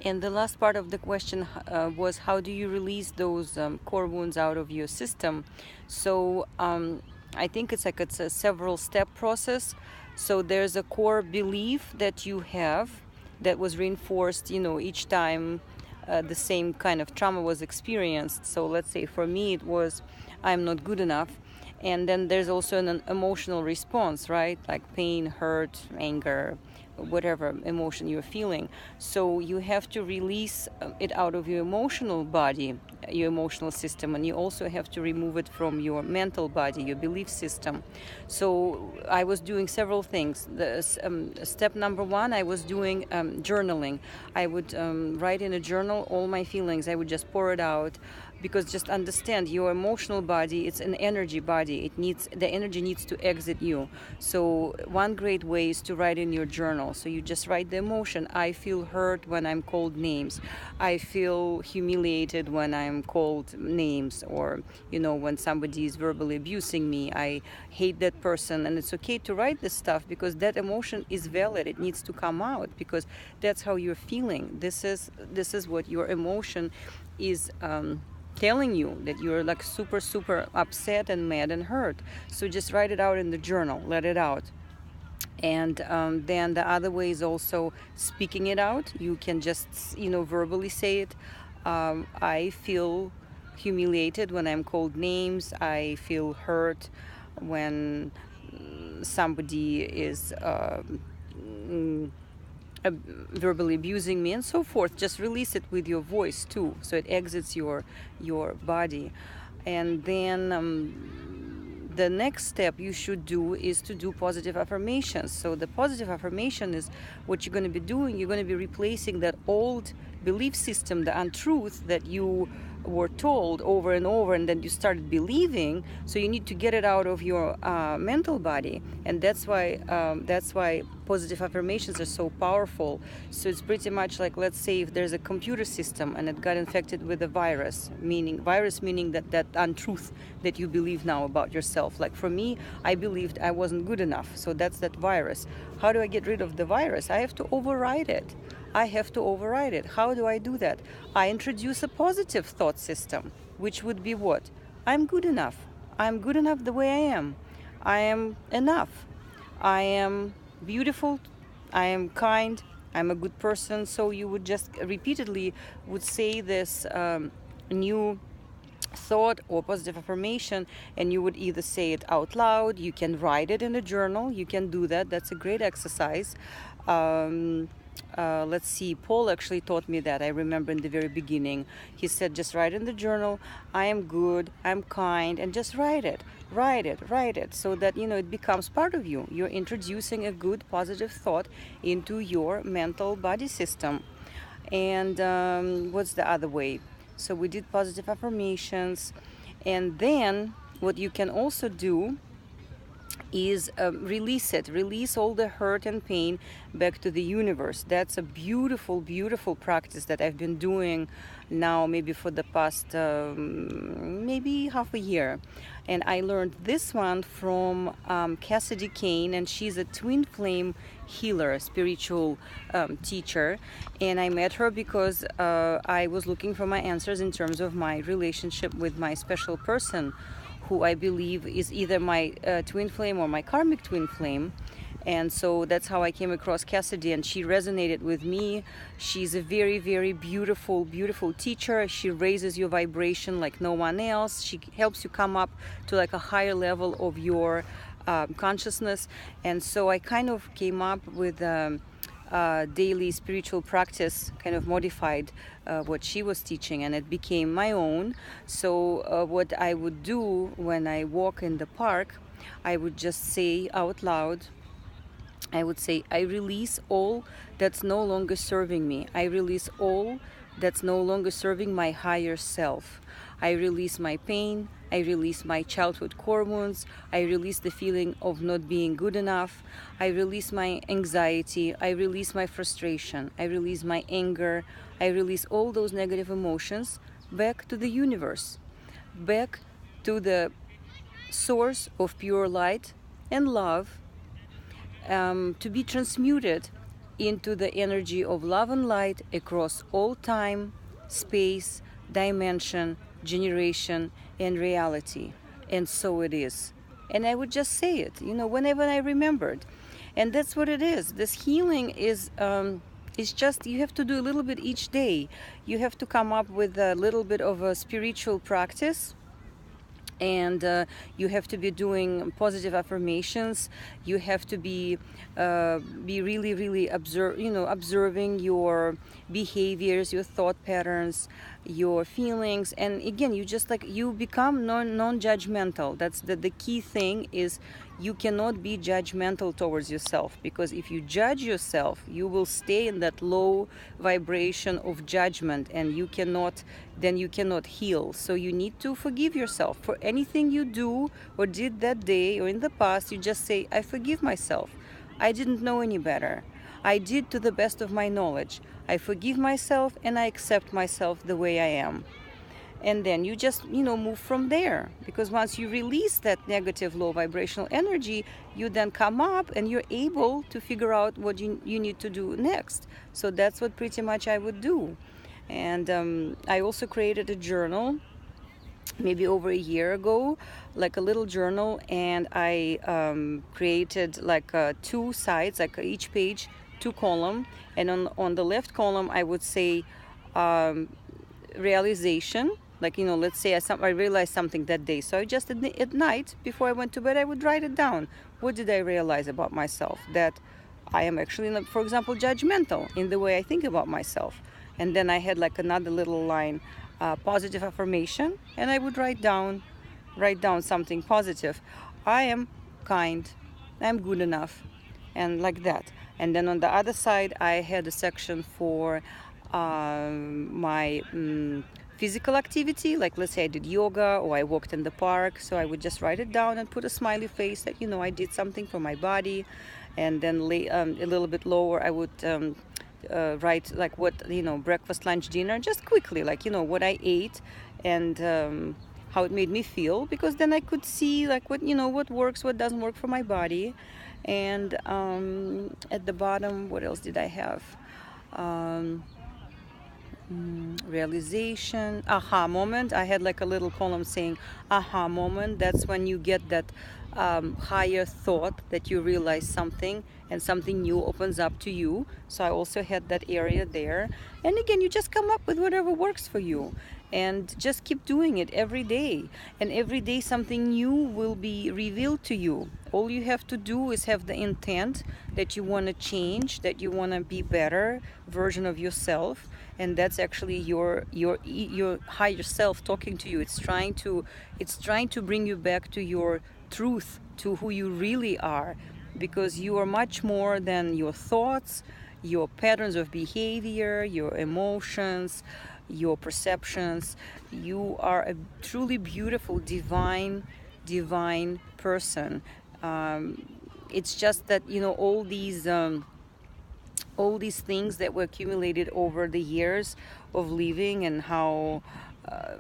And the last part of the question was, how do you release those core wounds out of your system? So I think it's a several step process. So there's a core belief that you have that was reinforced, each time the same kind of trauma was experienced. So let's say for me it was, I'm not good enough. And then there's also an emotional response, right? Like pain, hurt, anger, whatever emotion you're feeling. So you have to release it out of your emotional body, your emotional system, and you also have to remove it from your mental body, your belief system. So I was doing several things. Step number one, I was doing journaling. I would write in a journal all my feelings. I would just pour it out, because just understand, your emotional body, it's an energy body. The energy needs to exit you. So one great way is to write in your journal. So you just write the emotion. I feel hurt when I'm called names. I feel humiliated when I'm called names, or when somebody is verbally abusing me. I hate that person. And it's okay to write this stuff, because that emotion is valid. It needs to come out, because that's how you're feeling. This is what your emotion is telling you, that you're like super, super upset and mad and hurt. So just write it out in the journal, let it out. And then the other way is also speaking it out. You can just, verbally say it. I feel humiliated when I'm called names. I feel hurt when somebody is verbally abusing me, and so forth. Just release it with your voice too, so it exits your body. And then the next step you should do is to do positive affirmations. So the positive affirmation is what you're going to be doing. You're going to be replacing that old belief system, the untruth that you were told over and over, and then you started believing. So you need to get it out of your mental body, and that's why positive affirmations are so powerful. So it's pretty much like, let's say if there's a computer system and it got infected with a virus, meaning that untruth that you believe now about yourself. Like for me, I believed I wasn't good enough, so that's that virus. How do I get rid of the virus? I have to override it. How do I do that? I introduce a positive thought system, which would be what? I'm good enough. I'm good enough the way I am. I am enough. I am beautiful. I am kind. I'm a good person. So you would just repeatedly would say this new thought or positive affirmation, and you would either say it out loud. You can write it in a journal. You can do that. That's a great exercise. Let's see, Paul actually taught me that. I remember in the very beginning, he said, just write in the journal, I am good, I'm kind, and just write it, so that, it becomes part of you. You're introducing a good, positive thought into your mental body system. And what's the other way? So we did positive affirmations. And then what you can also do is release all the hurt and pain back to the universe. That's a beautiful, beautiful practice that I've been doing now maybe for the past maybe half a year. And I learned this one from Cassidy Kane, and she's a twin flame healer, a spiritual teacher. And I met her because I was looking for my answers in terms of my relationship with my special person, who I believe is either my twin flame or my karmic twin flame. And so that's how I came across Cassidy, and she resonated with me. She's a very, very beautiful, beautiful teacher. She raises your vibration like no one else. She helps you come up to like a higher level of your consciousness. And so I kind of came up with daily spiritual practice, kind of modified what she was teaching, and it became my own. So what I would do when I walk in the park, I would just say out loud, I would say, I release all that's no longer serving me. I release all that's no longer serving my higher self. I release my pain. I release my childhood core wounds. I release the feeling of not being good enough. I release my anxiety. I release my frustration. I release my anger. I release all those negative emotions back to the universe, back to the source of pure light and love, to be transmuted into the energy of love and light across all time, space, dimension, generation, and reality. And so it is. And I would just say it, whenever I remembered. And that's what it is. This healing is just, you have to do a little bit each day. You have to come up with a little bit of a spiritual practice, and you have to be doing positive affirmations. You have to be really observing your behaviors, your thought patterns, your feelings. And again, you become non-judgmental. That's the key thing is you cannot be judgmental towards yourself, because if you judge yourself, you will stay in that low vibration of judgment, and you cannot heal. So you need to forgive yourself for anything you do or did that day or in the past. You just say, I forgive myself. I didn't know any better. I did to the best of my knowledge. I forgive myself and I accept myself the way I am. And then you just move from there, because once you release that negative low vibrational energy, you then come up and you're able to figure out what you need to do next. So that's what pretty much I would do. And I also created a journal maybe over a year ago, like a little journal, and I created like two sides, like each page, two column, and on the left column I would say realization. Like, let's say I realized something that day. So I just, at night, before I went to bed, I would write it down. What did I realize about myself? That I am actually, for example, judgmental in the way I think about myself. And then I had like another little line, positive affirmation. And I would write down something positive. I am kind. I'm good enough. And like that. And then on the other side, I had a section for my physical activity, like let's say I did yoga or I walked in the park. So I would just write it down and put a smiley face that I did something for my body. And then a little bit lower I would write like what breakfast, lunch, dinner, just quickly, like what I ate and how it made me feel, because then I could see like what works, what doesn't work for my body. And at the bottom, what else did I have? Realization, aha moment. I had like a little column saying aha moment. That's when you get that higher thought that you realize something and something new opens up to you. So I also had that area there. And again, you just come up with whatever works for you and just keep doing it every day. And every day something new will be revealed to you. All you have to do is have the intent that you want to change, that you want to be better version of yourself. And that's actually your higher self talking to you. It's trying to bring you back to your truth, to who you really are, because you are much more than your thoughts, your patterns of behavior, your emotions, your perceptions. You are a truly beautiful, divine person. It's just that all these things that were accumulated over the years of living, and how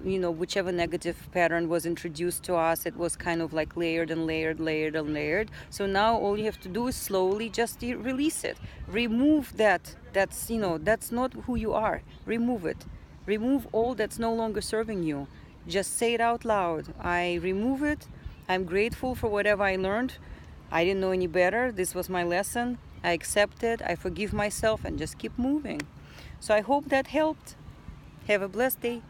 whichever negative pattern was introduced to us, it was kind of like layered and layered. So now all you have to do is slowly just release it, remove that's not who you are. Remove it, remove all that's no longer serving you. Just say it out loud. I remove it. I'm grateful for whatever I learned. I didn't know any better. This was my lesson. I accept it. I forgive myself, and just keep moving. So I hope that helped. Have a blessed day.